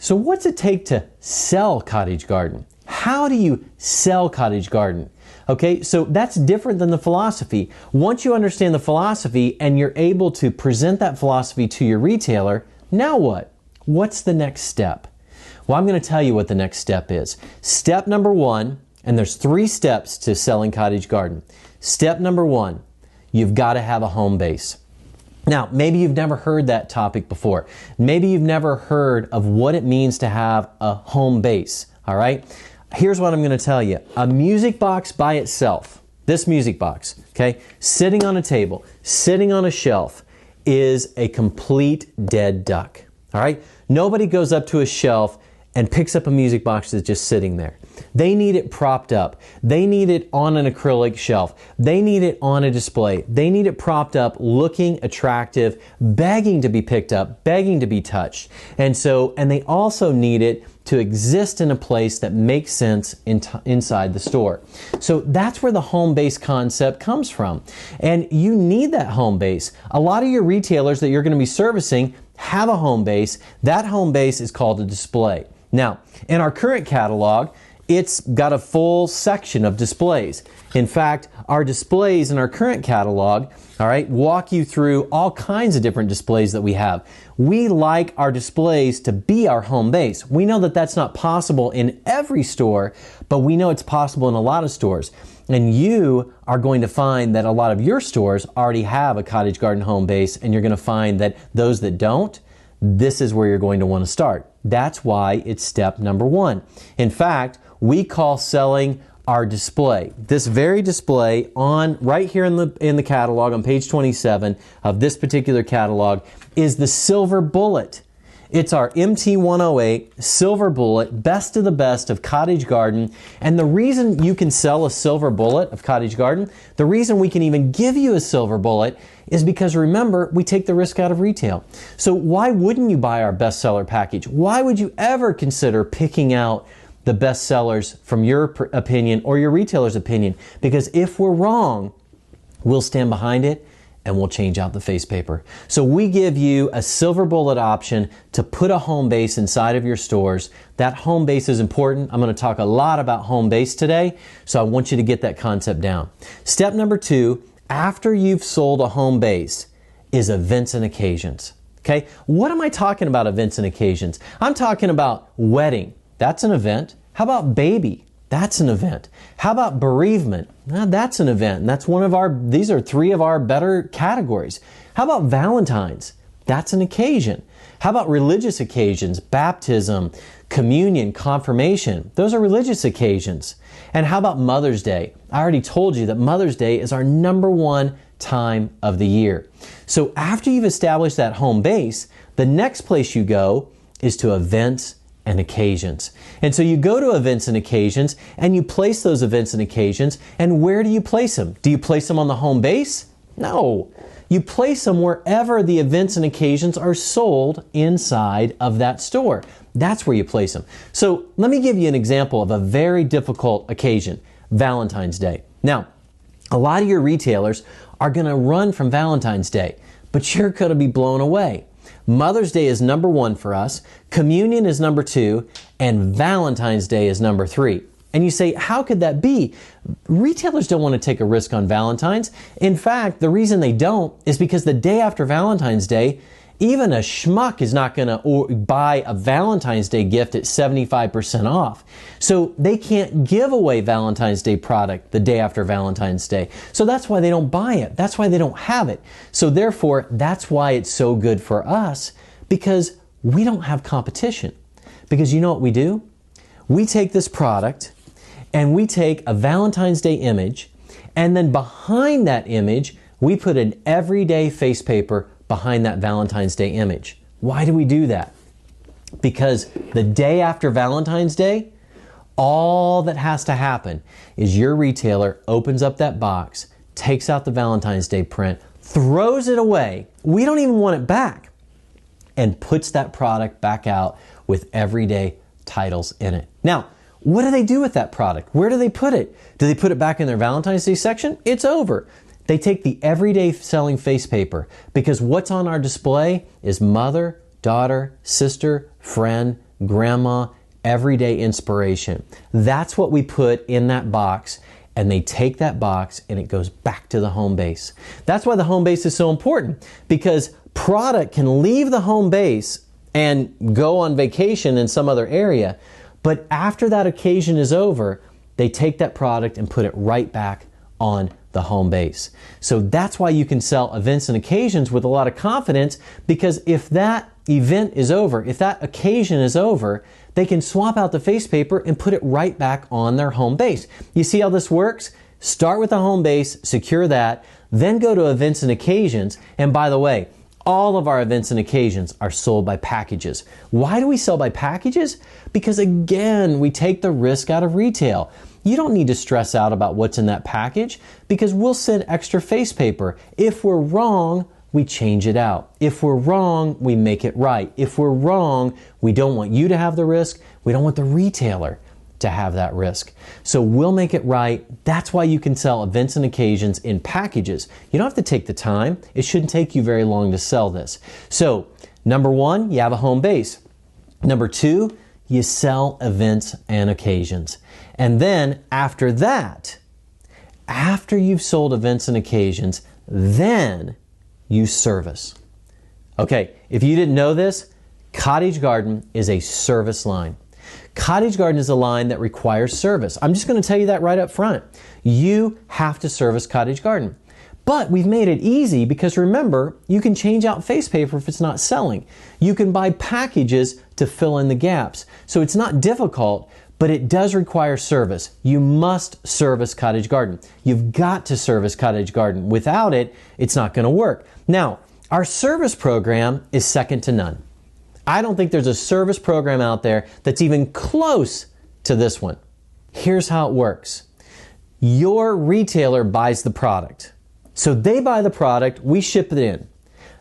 So what's it take to sell Cottage Garden? How do you sell Cottage Garden? Okay, so that's different than the philosophy. Once you understand the philosophy and you're able to present that philosophy to your retailer, now what? What's the next step? Well, I'm going to tell you what the next step is. Step number one, and there's 3 steps to selling Cottage Garden. Step number 1, you've got to have a home base. Now, maybe you've never heard that topic before. Maybe you've never heard of what it means to have a home base, all right? Here's what I'm going to tell you. A music box by itself, this music box, okay, sitting on a table, sitting on a shelf, is a complete dead duck, all right? Nobody goes up to a shelf and picks up a music box that's just sitting there. They need it propped up. They need it on an acrylic shelf. They need it on a display. They need it propped up, looking attractive, begging to be picked up, begging to be touched. And they also need it to exist in a place that makes sense inside the store. So that's where the home base concept comes from. And you need that home base. A lot of your retailers that you're going to be servicing have a home base. That home base is called a display. Now, in our current catalog, it's got a full section of displays. In fact, our displays in our current catalog, all right, walk you through all kinds of different displays that we have. We like our displays to be our home base. We know that that's not possible in every store, but we know it's possible in a lot of stores. And you are going to find that a lot of your stores already have a Cottage Garden home base, and you're going to find that those that don't, this is where you're going to want to start. That's why it's step number 1. In fact, we call selling our display. This very display on right here in the catalog on page 27 of this particular catalog is the Silver Bullet. It's our MT108 Silver Bullet, best of the best of Cottage Garden. And the reason you can sell a Silver Bullet of Cottage Garden, the reason we can even give you a Silver Bullet is because, remember, we take the risk out of retail. So why wouldn't you buy our bestseller package? Why would you ever consider picking out the best sellers from your opinion or your retailer's opinion? Because if we're wrong, we'll stand behind it and we'll change out the face paper. So we give you a Silver Bullet option to put a home base inside of your stores. That home base is important. I'm going to talk a lot about home base today, so I want you to get that concept down. Step number 2, after you've sold a home base, is events and occasions. Okay? What am I talking about, events and occasions? I'm talking about wedding. That's an event. How about baby? That's an event. How about bereavement? That's an event. And that's these are 3 of our better categories. How about Valentine's? That's an occasion. How about religious occasions? Baptism, communion, confirmation. Those are religious occasions. And how about Mother's Day? I already told you that Mother's Day is our number 1 time of the year. So after you've established that home base, the next place you go is to events and occasions. And so you go to events and occasions and you place those events and occasions, and where do you place them? Do you place them on the home base? No. You place them wherever the events and occasions are sold inside of that store. That's where you place them. So let me give you an example of a very difficult occasion, Valentine's Day. Now, a lot of your retailers are going to run from Valentine's Day, but you're going to be blown away. Mother's Day is number 1 for us, Communion is number 2, and Valentine's Day is number 3. And you say, how could that be? Retailers don't want to take a risk on Valentine's. In fact, the reason they don't is because the day after Valentine's Day, even a schmuck is not going to buy a Valentine's Day gift at 75% off. So they can't give away Valentine's Day product the day after Valentine's Day. So that's why they don't buy it. That's why they don't have it. So therefore, that's why it's so good for us, because we don't have competition. Because you know what we do? We take this product and we take a Valentine's Day image, and then behind that image, we put an everyday face paper behind that Valentine's Day image. Why do we do that? Because the day after Valentine's Day, all that has to happen is your retailer opens up that box, takes out the Valentine's Day print, throws it away, we don't even want it back, and puts that product back out with everyday titles in it. Now, what do they do with that product? Where do they put it? Do they put it back in their Valentine's Day section? It's over. They take the everyday selling face paper, because what's on our display is mother, daughter, sister, friend, grandma, everyday inspiration. That's what we put in that box, and they take that box and it goes back to the home base. That's why the home base is so important, because product can leave the home base and go on vacation in some other area, but after that occasion is over, they take that product and put it right back on the home base. So that's why you can sell events and occasions with a lot of confidence, because if that event is over, if that occasion is over, they can swap out the face paper and put it right back on their home base. You see how this works? Start with the home base, secure that, then go to events and occasions. And by the way, all of our events and occasions are sold by packages. Why do we sell by packages? Because again, we take the risk out of retail. You don't need to stress out about what's in that package, because we'll send extra face paper. If we're wrong, we change it out. If we're wrong, we make it right. If we're wrong, we don't want you to have the risk. We don't want the retailer to have that risk. So we'll make it right. That's why you can sell events and occasions in packages. You don't have to take the time. It shouldn't take you very long to sell this. So number one, you have a home base. Number two, you sell events and occasions. And then after that, after you've sold events and occasions, then you service. Okay, if you didn't know this, Cottage Garden is a service line. Cottage Garden is a line that requires service. I'm just going to tell you that right up front. You have to service Cottage Garden. But we've made it easy because remember, you can change out face paper if it's not selling. You can buy packages to fill in the gaps. So it's not difficult, but it does require service. You must service Cottage Garden. You've got to service Cottage Garden. Without it, it's not going to work. Now, our service program is second to none. I don't think there's a service program out there that's even close to this one. Here's how it works. Your retailer buys the product. So they buy the product, we ship it in.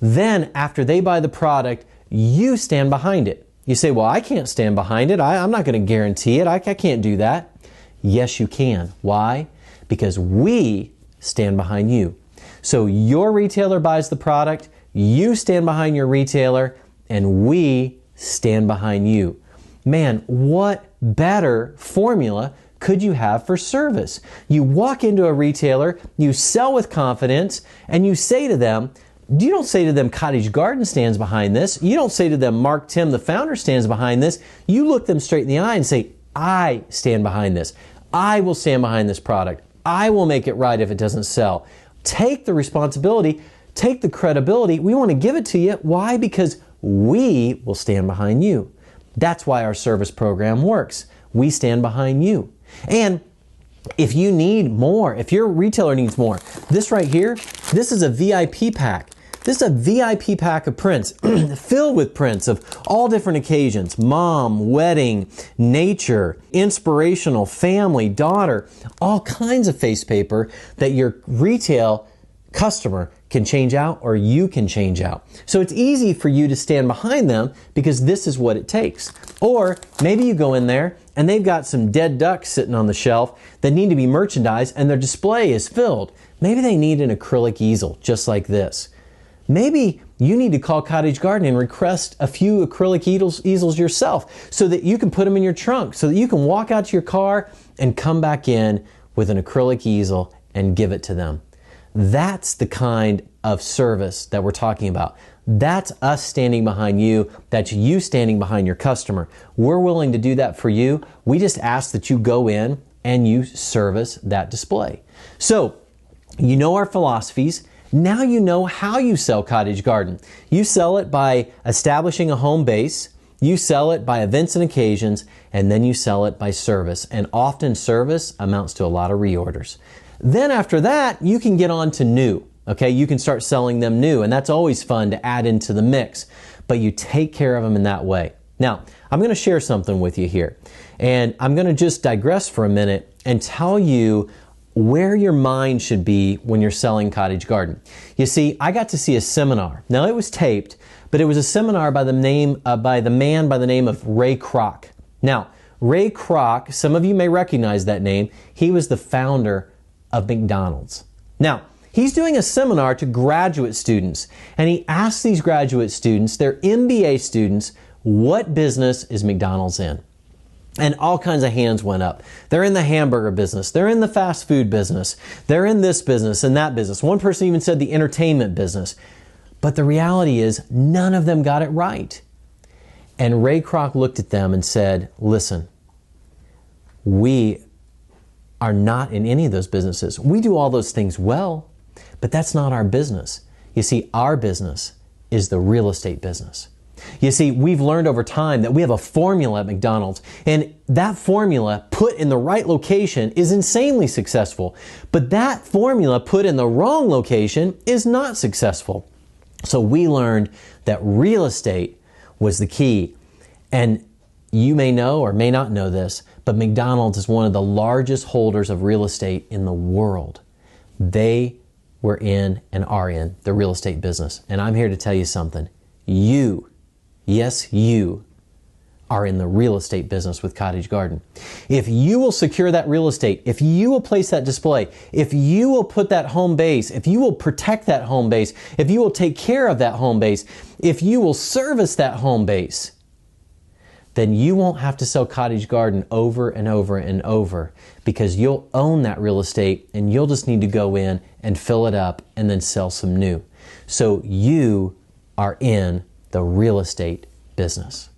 Then after they buy the product, you stand behind it. You say, well, I can't stand behind it. I'm not going to guarantee it. I can't do that. Yes, you can. Why? Because we stand behind you. So your retailer buys the product, you stand behind your retailer, and we stand behind you. Man, what better formula could you have for service? You walk into a retailer, you sell with confidence, and you say to them, you don't say to them, Cottage Garden stands behind this. You don't say to them, Mark Tim, the founder, stands behind this. You look them straight in the eye and say, I stand behind this. I will stand behind this product. I will make it right if it doesn't sell. Take the responsibility, take the credibility. We want to give it to you. Why? Because we will stand behind you. That's why our service program works. We stand behind you. And if you need more, if your retailer needs more, this right here, this is a VIP pack. This is a VIP pack of prints filled with prints of all different occasions: mom, wedding, nature, inspirational, family, daughter, all kinds of face paper that your retail customer can change out or you can change out. So it's easy for you to stand behind them because this is what it takes. Or maybe you go in there and they've got some dead ducks sitting on the shelf that need to be merchandised and their display is filled. Maybe they need an acrylic easel just like this. Maybe you need to call Cottage Garden and request a few acrylic easels yourself so that you can put them in your trunk, so that you can walk out to your car and come back in with an acrylic easel and give it to them. That's the kind of service that we're talking about. That's us standing behind you. That's you standing behind your customer. We're willing to do that for you. We just ask that you go in and you service that display. So, you know our philosophies. Now you know how you sell Cottage Garden. You sell it by establishing a home base. You sell it by events and occasions, and then you sell it by service. And often service amounts to a lot of reorders. Then after that, you can get on to new. Okay, you can start selling them new, and that's always fun to add into the mix. But you take care of them in that way. Now, I'm going to share something with you here. And I'm going to just digress for a minute and tell you where your mind should be when you're selling Cottage Garden. You see, I got to see a seminar. Now, it was taped, but it was a seminar by the man by the name of Ray Kroc. Now, Ray Kroc, some of you may recognize that name. He was the founder of McDonald's. Now, he's doing a seminar to graduate students, and he asked these graduate students, they're MBA students, what business is McDonald's in? And all kinds of hands went up. They're in the hamburger business. They're in the fast food business. They're in this business and that business. One person even said the entertainment business. But the reality is, none of them got it right. And Ray Kroc looked at them and said, listen, we are not in any of those businesses. We do all those things well, but that's not our business. You see, our business is the real estate business. You see, we've learned over time that we have a formula at McDonald's, and that formula put in the right location is insanely successful. But that formula put in the wrong location is not successful. So we learned that real estate was the key. And you may know or may not know this, but McDonald's is one of the largest holders of real estate in the world. They were in and are in the real estate business. And I'm here to tell you something. You, yes, you are in the real estate business with Cottage Garden. If you will secure that real estate, if you will place that display, if you will put that home base, if you will protect that home base, if you will take care of that home base, if you will service that home base, then you won't have to sell Cottage Garden over and over and over, because you'll own that real estate and you'll just need to go in and fill it up and then sell some new. So you are in the real estate business.